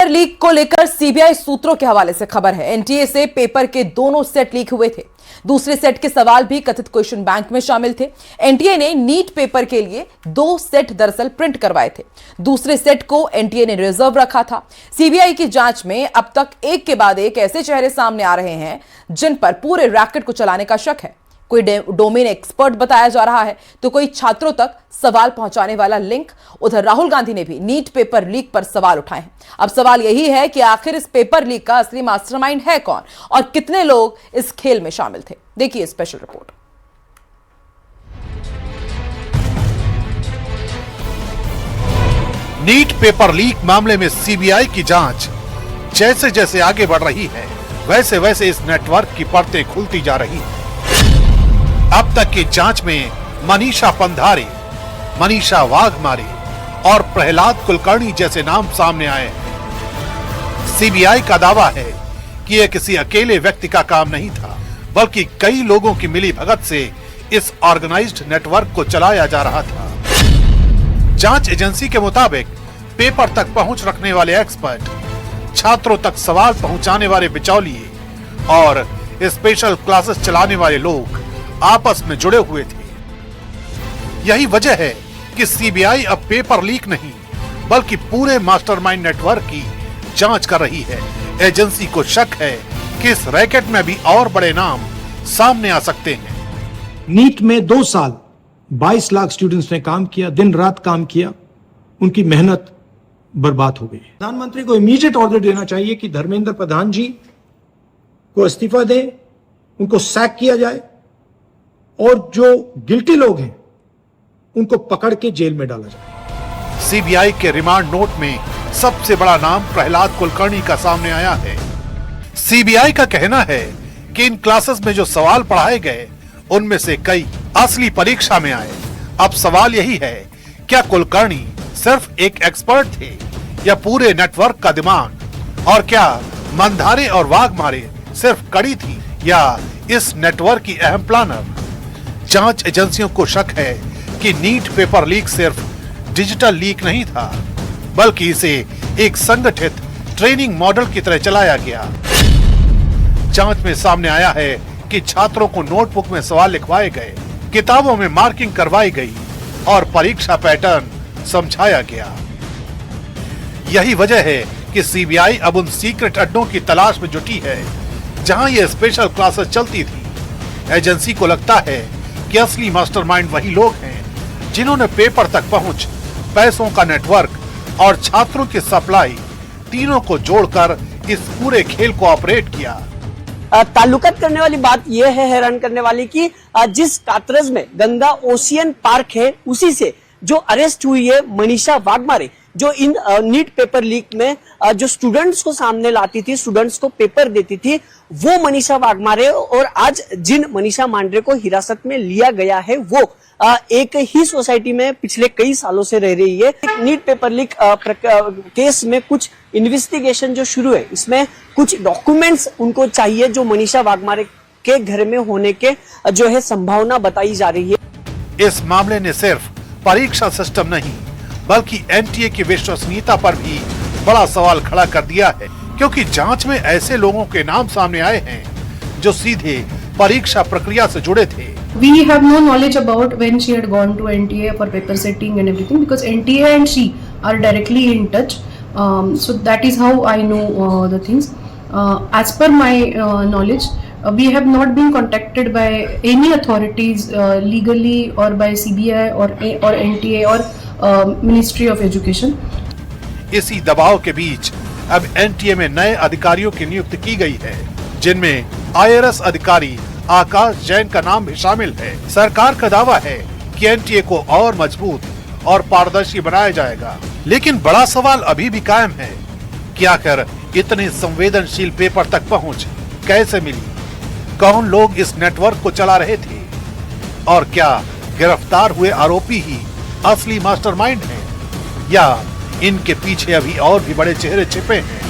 Leak को लेकर CBI सूत्रों के हवाले से खबर है। एनटीए से पेपर के दोनों सेट लीक हुए थे। दूसरे सेट के सवाल भी कथित क्वेश्चन बैंक में शामिल थे। एनटीए ने नीट पेपर के लिए 2 सेट दरअसल प्रिंट करवाए थे। दूसरे सेट को एनटीए ने रिजर्व रखा था। सीबीआई की जांच में अब तक एक के बाद एक ऐसे चेहरे सामने आ रहे हैं जिन पर पूरे रैकेट को चलाने का शक है। कोई डोमेन एक्सपर्ट बताया जा रहा है तो कोई छात्रों तक सवाल पहुंचाने वाला लिंक। उधर राहुल गांधी ने भी नीट पेपर लीक पर सवाल उठाए हैं। अब सवाल यही है कि आखिर इस पेपर लीक का असली मास्टरमाइंड है कौन और कितने लोग इस खेल में शामिल थे। देखिए special report. NEET paper leak मामले में सीबीआई की जांच जैसे जैसे आगे बढ़ रही है, वैसे वैसे इस नेटवर्क की परतें खुलती जा रही हैं। अब तक की जांच में मनीषा पंधारे, मनीषा वाघमारे और प्रहलाद कुलकर्णी जैसे नाम सामने आए हैं। सीबीआई का दावा है कि यह किसी अकेले व्यक्ति का काम नहीं था, बल्कि कई लोगों की मिलीभगत से इस ऑर्गेनाइज्ड नेटवर्क को चलाया जा रहा था। जांच एजेंसी के मुताबिक पेपर तक पहुंच रखने वाले एक्सपर्ट, छात्रों तक सवाल पहुंचाने वाले बिचौलिए और स्पेशल क्लासेस चलाने वाले लोग आपस में जुड़े हुए थे। यही वजह है कि सीबीआई अब पेपर लीक नहीं बल्कि पूरे मास्टरमाइंड नेटवर्क की जांच कर रही है। एजेंसी को शक है कि इस रैकेट में भी और बड़े नाम सामने आ सकते हैं। नीट में 2 साल 22 लाख स्टूडेंट्स ने काम किया, दिन रात काम किया, उनकी मेहनत बर्बाद हो गई। प्रधानमंत्री को इमीडिएट ऑर्डर देना चाहिए कि धर्मेंद्र प्रधान जी को इस्तीफा दें, उनको सैक किया जाए और जो गिल्टी लोग हैं उनको पकड़ के जेल में डाला जाए। सीबीआई के रिमांड नोट में सबसे बड़ा नाम प्रहलाद कुलकर्णी का सामने आया है। सीबीआई का कहना है कि इन क्लासेस में जो सवाल पढ़ाए गए उनमें से कई असली परीक्षा में आए। अब सवाल यही है, क्या कुलकर्णी सिर्फ एक एक्सपर्ट थे या पूरे नेटवर्क का दिमाग, और क्या मंधारे और वाघमारे सिर्फ कड़ी थी या इस नेटवर्क की अहम प्लानर। जांच एजेंसियों को शक है कि नीट पेपर लीक सिर्फ डिजिटल लीक नहीं था, बल्कि इसे एक संगठित ट्रेनिंग मॉडल की तरह चलाया गया। जांच में सामने आया है कि छात्रों को नोटबुक में सवाल लिखवाए गए, किताबों में मार्किंग करवाई गई और परीक्षा पैटर्न समझाया गया। यही वजह है कि सीबीआई अब उन सीक्रेट अड्डों की तलाश में जुटी है जहां ये स्पेशल क्लासेस चलती थी। एजेंसी को लगता है कि असली मास्टरमाइंड वही लोग हैं जिन्होंने पेपर तक पहुंच, पैसों का नेटवर्क और छात्रों की सप्लाई तीनों को जोड़कर इस पूरे खेल को ऑपरेट किया। ताल्लुकात करने वाली बात यह है, हैरान करने वाली, कि जिस कातरज में गंगा ओशियन पार्क है उसी से जो अरेस्ट हुई है मनीषा वाघमारे, जो इन नीट पेपर लीक में जो स्टूडेंट्स को सामने लाती थी, स्टूडेंट्स को पेपर देती थी, वो मनीषा वाघमारे। और आज जिन मनीषा मांडरे को हिरासत में लिया गया है वो एक ही सोसाइटी में पिछले कई सालों से रह रही है। नीट पेपर लीक केस में कुछ इन्वेस्टिगेशन जो शुरू है, इसमें कुछ डॉक्यूमेंट्स उनको चाहिए जो मनीषा वाघमारे के घर में होने के जो है संभावना बताई जा रही है। इस मामले ने सिर्फ परीक्षा सिस्टम नहीं बल्कि एनटीए की विश्वसनीयता पर भी बड़ा सवाल खड़ा कर दिया है, क्योंकि जांच में ऐसे लोगों के नाम सामने आए हैं जो सीधे परीक्षा प्रक्रिया से जुड़े थे। We have no knowledge about when she had gone to NTA for paper setting and everything, because NTA and she are directly in touch. So that is how I know the things. As per my knowledge, we have not been contacted by any authorities legally or by CBI or NTA or Ministry of Education. इसी दबाव के बीच अब NTA में नए अधिकारियों की नियुक्ति की गई है, जिनमें IRS अधिकारी आकाश जैन का नाम भी शामिल है। सरकार का दावा है कि एनटीए को और मजबूत और पारदर्शी बनाया जाएगा, लेकिन बड़ा सवाल अभी भी कायम है कि आखिर इतने संवेदनशील पेपर तक पहुंच कैसे मिली, कौन लोग इस नेटवर्क को चला रहे थे और क्या गिरफ्तार हुए आरोपी ही असली मास्टरमाइंड हैं या इनके पीछे अभी और भी बड़े चेहरे छिपे हैं।